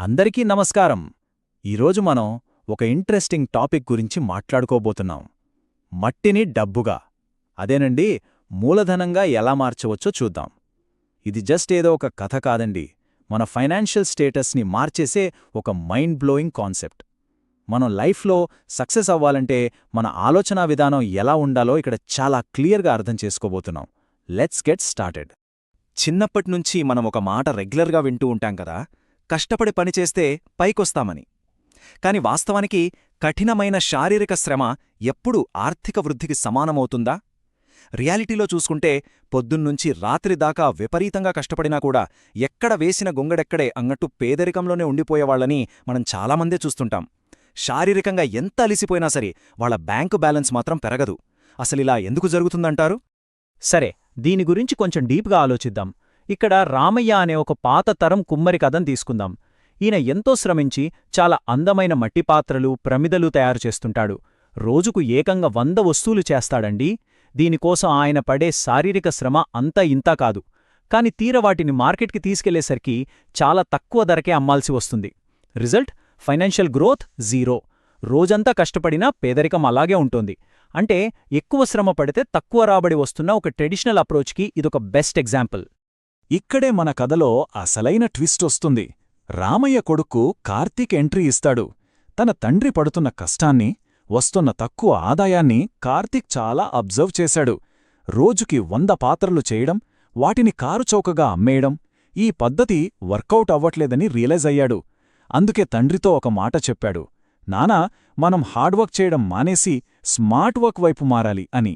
అందరికీ నమస్కారం. ఈరోజు మనం ఒక ఇంట్రెస్టింగ్ టాపిక్ గురించి మాట్లాడుకోబోతున్నాం. మట్టిని డబ్బుగా, అదేనండి, మూలధనంగా ఎలా మార్చవచ్చో చూద్దాం. ఇది జస్ట్ ఏదో ఒక కథ కాదండి, మన ఫైనాన్షియల్ స్టేటస్ని మార్చేసే ఒక మైండ్ బ్లోయింగ్ కాన్సెప్ట్. మనం లైఫ్లో సక్సెస్ అవ్వాలంటే మన ఆలోచనా విధానం ఎలా ఉండాలో ఇక్కడ చాలా క్లియర్గా అర్థం చేసుకోబోతున్నాం. Let's get started. చిన్నప్పట్నుంచి మనం ఒక మాట రెగ్యులర్గా వింటూ ఉంటాం కదా, కష్టపడి పనిచేస్తే పైకొస్తామని. కాని వాస్తవానికి కఠినమైన శారీరక శ్రమ ఎప్పుడూ ఆర్థిక వృద్ధికి సమానమవుతుందా? రియాలిటీలో చూసుకుంటే పొద్దున్నుంచి రాత్రి దాకా విపరీతంగా కష్టపడినా కూడా ఎక్కడ వేసిన గొంగడెక్కడే అన్నట్టు పేదరికంలోనే ఉండిపోయేవాళ్లని మనం చాలామందే చూస్తుంటాం. శారీరకంగా ఎంత అలిసిపోయినా సరే వాళ్ల బ్యాంకు బ్యాలెన్స్ మాత్రం పెరగదు. అసలిలా ఎందుకు జరుగుతుందంటారు? సరే, దీని గురించి కొంచెం డీప్గా ఆలోచిద్దాం. ఇక్కడ రామయ్య అనే ఒక పాత తరం కుమ్మరి కథను తీసుకుందాం. ఈయన ఎంతో శ్రమించి చాలా అందమైన మట్టి పాత్రలు, ప్రమిదలు తయారు చేస్తుంటాడు. రోజుకు ఏకంగా 100 వస్తువులు చేస్తాడండి. దీనికోసం ఆయన పడే శారీరక శ్రమ అంతా ఇంతా కాదు. కాని తీరవాటిని మార్కెట్కి తీసుకెళ్లేసరికి చాలా తక్కువ ధరకే అమ్మాల్సి వస్తుంది. Result financial growth zero. రోజంతా కష్టపడినా పేదరికం అలాగే ఉంటుంది. అంటే ఎక్కువ శ్రమ పడితే తక్కువ రాబడి వస్తున్న ఒక ట్రెడిషనల్ అప్రోచ్కి ఇదొక బెస్ట్ ఎగ్జాంపుల్. ఇక్కడే మన కథలో అసలైన ట్విస్ట్ వస్తుంది. రామయ్య కొడుకు కార్తీక్ ఎంట్రీ ఇస్తాడు. తన తండ్రి పడుతున్న కష్టాన్ని, వస్తున్న తక్కువ ఆదాయాన్ని కార్తీక్ చాలా అబ్జర్వ్ చేశాడు. రోజుకి 100 పాత్రలు చేయడం, వాటిని కారుచౌకగా అమ్మేయడం, ఈ పద్ధతి వర్కౌట్ అవ్వట్లేదని రియలైజ్ అయ్యాడు. అందుకే తండ్రితో ఒక మాట చెప్పాడు, నానా, మనం హార్డ్వర్క్ చేయడం మానేసి స్మార్ట్ వర్క్ వైపు మారాలి అని.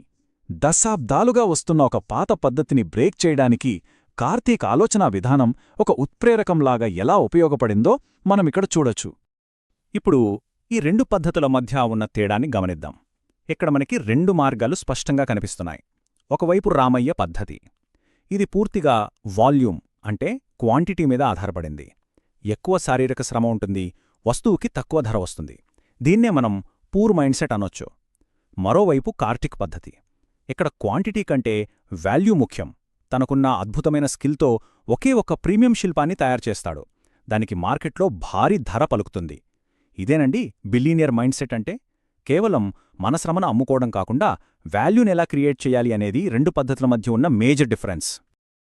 దశాబ్దాలుగా వస్తున్న ఒక పాత పద్ధతిని బ్రేక్ చేయడానికి కార్తీక్ ఆలోచనా విధానం ఒక ఉత్ప్రేరకంలాగా ఎలా ఉపయోగపడిందో మనమిక్కడ చూడొచ్చు. ఇప్పుడు ఈ 2 పద్ధతుల మధ్య ఉన్న తేడాన్ని గమనిద్దాం. ఇక్కడ మనకి 2 మార్గాలు స్పష్టంగా కనిపిస్తున్నాయి. ఒకవైపు రామయ్య పద్ధతి. ఇది పూర్తిగా వాల్యూమ్ అంటే క్వాంటిటీ మీద ఆధారపడింది. ఎక్కువ శారీరక శ్రమ ఉంటుంది, వస్తువుకి తక్కువ ధర వస్తుంది. దీన్నే మనం పూర్ మైండ్ సెట్ అనొచ్చు. మరోవైపు కార్తీక్ పద్ధతి. ఇక్కడ క్వాంటిటీ కంటే వాల్యూ ముఖ్యం. తనకున్న అద్భుతమైన స్కిల్తో ఒకే ఒక్క ప్రీమియం శిల్పాన్ని తయారుచేస్తాడు. దానికి మార్కెట్లో భారీ ధర పలుకుతుంది. ఇదేనండి బిలీనియర్ మైండ్ సెట్ అంటే. కేవలం మన శ్రమను అమ్ముకోవడం కాకుండా వాల్యూనెలా క్రియేట్ చేయాలి అనేది 2 పద్ధతుల మధ్య ఉన్న మేజర్ డిఫరెన్స్.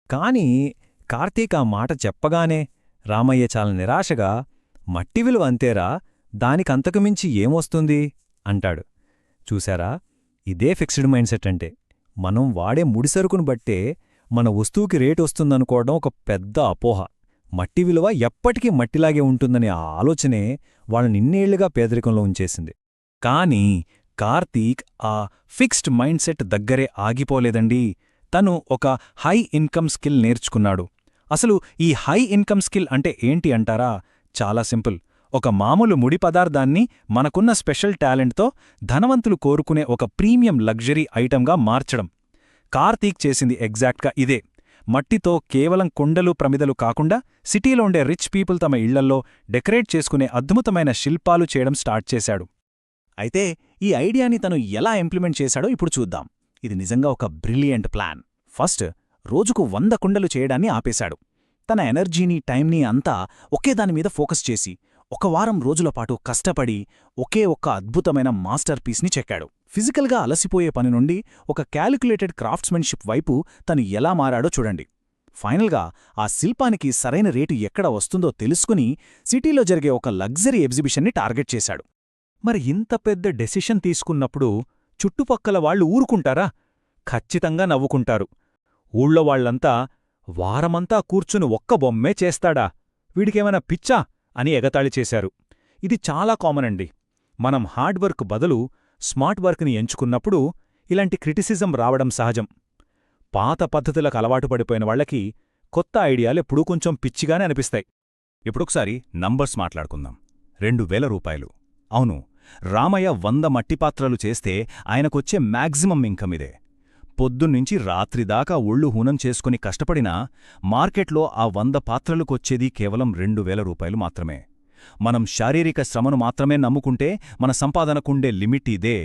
కాని కార్తీక్ ఆ మాట చెప్పగానే రామయ్య చాలా నిరాశగా, మట్టి విలువ అంతేరా, దానికంతకుమించి ఏమొస్తుంది అంటాడు. చూశారా, ఇదే ఫిక్స్డ్ మైండ్ సెట్ అంటే. మనం వాడే ముడిసరుకును బట్టే మన వస్తువుకి రేటు వస్తుందనుకోవడం ఒక పెద్ద అపోహ. మట్టి విలువ ఎప్పటికీ మట్టిలాగే ఉంటుందనే ఆ ఆలోచనే వాళ్ళనిన్నేళ్లుగా పేదరికంలో ఉంచేసింది. కానీ కార్తీక్ ఆ ఫిక్స్డ్ మైండ్ సెట్ దగ్గరే ఆగిపోలేదండి. తను ఒక హై ఇన్కమ్ స్కిల్ నేర్చుకున్నాడు. అసలు ఈ హై ఇన్కమ్ స్కిల్ అంటే ఏంటి అంటారా? చాలా సింపుల్. ఒక మామూలు ముడి పదార్థాన్ని మనకున్న స్పెషల్ టాలెంట్తో ధనవంతులు కోరుకునే ఒక ప్రీమియం లగ్జరీ ఐటంగా మార్చడం. కార్తీక్ చేసింది ఎగ్జాక్ట్గా ఇదే. మట్టితో కేవలం కుండలు, ప్రమిదలు కాకుండా సిటీలో ఉండే రిచ్ పీపుల్ తమ ఇళ్లల్లో డెకరేట్ చేసుకునే అద్భుతమైన శిల్పాలు చేయడం స్టార్ట్ చేశాడు. అయితే ఈ ఐడియాని తను ఎలా ఇంప్లిమెంట్ చేశాడో ఇప్పుడు చూద్దాం. ఇది నిజంగా ఒక బ్రిలియంట్ ప్లాన్. ఫస్ట్, రోజుకు 100 కుండలు చేయడాన్ని ఆపేశాడు. తన ఎనర్జీని, టైంని అంతా ఒకే దానిమీద ఫోకస్ చేసి 1 వారం రోజుల పాటు కష్టపడి ఒకే ఒక్క అద్భుతమైన మాస్టర్ పీస్ని చెక్కాడు. ఫిజికల్గా అలసిపోయే పని నుండి ఒక క్యాలిక్యులేటెడ్ క్రాఫ్ట్స్మెన్షిప్ వైపు తను ఎలా మారాడో చూడండి. ఫైనల్గా ఆ శిల్పానికి సరైన రేటు ఎక్కడ వస్తుందో తెలుసుకుని సిటీలో జరిగే ఒక లగ్జరీ ఎగ్జిబిషన్ని టార్గెట్ చేశాడు. మరి ఇంత పెద్ద డెసిషన్ తీసుకున్నప్పుడు చుట్టుపక్కల వాళ్ళు ఊరుకుంటారా? ఖచ్చితంగా నవ్వుకుంటారు. ఊళ్ళో వాళ్లంతా, వారమంతా కూర్చుని ఒక్క బొమ్మే చేస్తాడా, వీడికేమైనా పిచ్చా అని ఎగతాళి చేశారు. ఇది చాలా కామన్ అండి. మనం హార్డ్వర్క్ బదులు స్మార్ట్ వర్క్ని ఎంచుకున్నప్పుడు ఇలాంటి క్రిటిసిజం రావడం సహజం. పాత పద్ధతులకు అలవాటు పడిపోయిన వాళ్లకి కొత్త ఐడియాలెప్పుడూ కొంచెం పిచ్చిగానే అనిపిస్తాయి. ఇప్పుడొకసారి నంబర్స్ మాట్లాడుకుందాం. 2000 రూపాయలు. అవును, రామయ్య 100 మట్టిపాత్రలు చేస్తే ఆయనకొచ్చే మ్యాక్సిమం ఇన్కమ్ ఇదే. పొద్దున్నుంచి రాత్రిదాకా ఒళ్ళు హూనం చేసుకుని కష్టపడినా మార్కెట్లో ఆ 100 పాత్రలకొచ్చేది కేవలం 2000 రూపాయలు మాత్రమే. మనం శారీరక శ్రమను మాత్రమే నమ్ముకుంటే మన సంపాదనకుండే లిమిట్ ఇదే.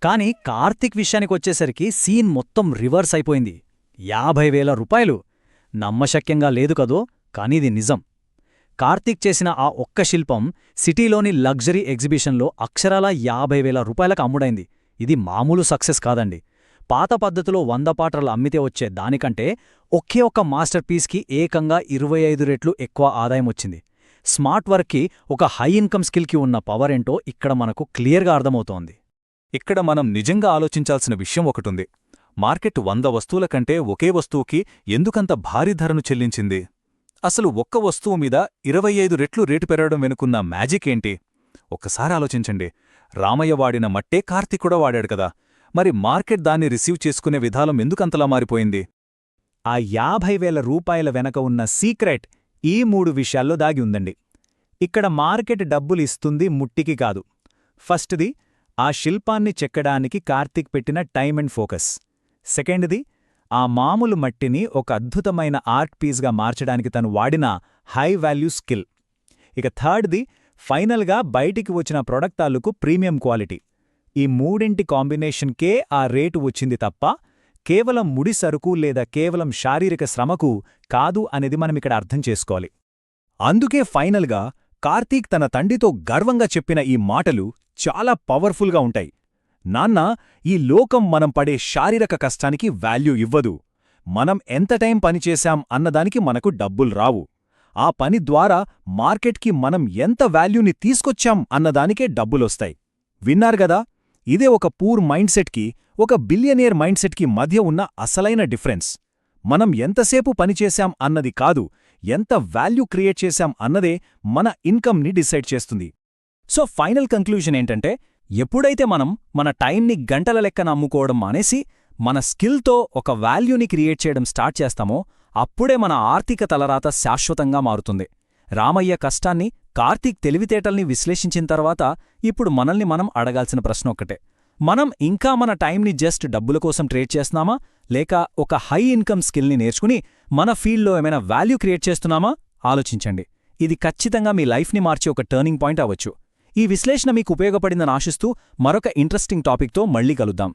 కాని కార్తీక్ విషయానికొచ్చేసరికి సీన్ మొత్తం రివర్స్ అయిపోయింది. 50,000 రూపాయలు! నమ్మశక్యంగా లేదు కదో, కానీది నిజం. కార్తీక్ చేసిన ఆ ఒక్క శిల్పం సిటీలోని లగ్జరీ ఎగ్జిబిషన్లో అక్షరాల 50,000 రూపాయలకు అమ్ముడైంది. ఇది మామూలు సక్సెస్ కాదండి. పాత పద్ధతిలో 100 పాత్రలు అమ్మితే వచ్చే దానికంటే ఒకే ఒక్క మాస్టర్ పీస్కి ఏకంగా 25 రెట్లు ఎక్కువ ఆదాయం వచ్చింది. స్మార్ట్ వర్క్కి, ఒక హై ఇన్కమ్ స్కిల్కి ఉన్న పవర్ ఏంటో ఇక్కడ మనకు క్లియర్గా అర్థమవుతోంది. ఇక్కడ మనం నిజంగా ఆలోచించాల్సిన విషయం ఒకటుంది. మార్కెట్ 100 వస్తువుల కంటే ఒకే వస్తువుకి ఎందుకంత భారీ ధరను చెల్లించింది? అసలు ఒక్క వస్తువు మీద 25 రెట్లు రేటు పెరగడం వెనుకున్న మ్యాజిక్ ఏంటి? ఒక్కసారి ఆలోచించండి. రామయ్య వాడిన మట్టే కార్తీక్ కూడా వాడాడు కదా. మరి మార్కెట్ దాన్ని రిసీవ్ చేసుకునే విధానం ఎందుకంతలా మారిపోయింది? ఆ 50,000 రూపాయల వెనక ఉన్న సీక్రెట్ ఈ 3 విషయాల్లో దాగి ఉందండి. ఇక్కడ మార్కెట్ డబ్బులిస్తుంది ముట్టికి కాదు. ఫస్ట్ది, ఆ శిల్పాన్ని చెక్కడానికి కార్తీక్ పెట్టిన టైం అండ్ ఫోకస్. సెకండ్ది, ఆ మామూలు మట్టిని ఒక అద్భుతమైన ఆర్ట్ పీస్గా మార్చడానికి తను వాడిన హై వాల్యూ స్కిల్. ఇక థర్డ్ది, ఫైనల్గా బయటికి వచ్చిన ప్రొడక్ట్ తాలూకు ప్రీమియం క్వాలిటీ. ఈ మూడింటి కాంబినేషన్కే ఆ రేటు వచ్చింది తప్ప కేవలం ముడి సరుకు లేదా కేవలం శారీరక శ్రమకు కాదు అనేది మనమిక్కడ అర్థం చేసుకోవాలి. అందుకే ఫైనల్గా కార్తీక్ తన తండ్రితో గర్వంగా చెప్పిన ఈ మాటలు చాలా పవర్ఫుల్గా ఉంటాయి. నాన్నా, ఈ లోకం మనం పడే శారీరక కష్టానికి వాల్యూ ఇవ్వదు. మనం ఎంత టైం పనిచేశాం అన్నదానికి మనకు డబ్బులు రావు. ఆ పని ద్వారా మార్కెట్కి మనం ఎంత వాల్యూని తీసుకొచ్చాం అన్నదానికే డబ్బులొస్తాయి. విన్నారుగదా? ఇదే ఒక పూర్ మైండ్ సెట్కి, ఒక బిలియనియర్ మైండ్ సెట్కి మధ్య ఉన్న అసలైన డిఫరెన్స్. మనం ఎంతసేపు పనిచేశాం అన్నది కాదు, ఎంత వాల్యూ క్రియేట్ చేశాం అన్నదే మన ఇన్కమ్ని డిసైడ్ చేస్తుంది. సో ఫైనల్ కంక్లూజన్ ఏంటంటే, ఎప్పుడైతే మనం మన టైంని గంటల లెక్కన అమ్ముకోవడం మానేసి మన స్కిల్తో ఒక వాల్యూని క్రియేట్ చేయడం స్టార్ట్ చేస్తామో అప్పుడే మన ఆర్థిక తలరాత శాశ్వతంగా మారుతుంది. రామయ్య కష్టాన్ని, కార్తీక్ తెలివితేటల్ని విశ్లేషించిన తర్వాత ఇప్పుడు మనల్ని మనం అడగాల్సిన ప్రశ్న ఒక్కటే: మనం ఇంకా మన టైంని జస్ట్ డబ్బుల కోసం ట్రేడ్ చేస్తున్నామా, లేక ఒక హై ఇన్కమ్ స్కిల్ని నేర్చుకుని మన ఫీల్డ్లో ఏమైనా వాల్యూ క్రియేట్ చేస్తున్నామా? ఆలోచించండి. ఇది ఖచ్చితంగా మీ లైఫ్ని మార్చే ఒక టర్నింగ్ పాయింట్ అవ్వచ్చు. ఈ విశ్లేషణ మీకు ఉపయోగపడిందని ఆశిస్తూ మరొక ఇంట్రెస్టింగ్ టాపిక్తో మళ్ళీ కలుద్దాం.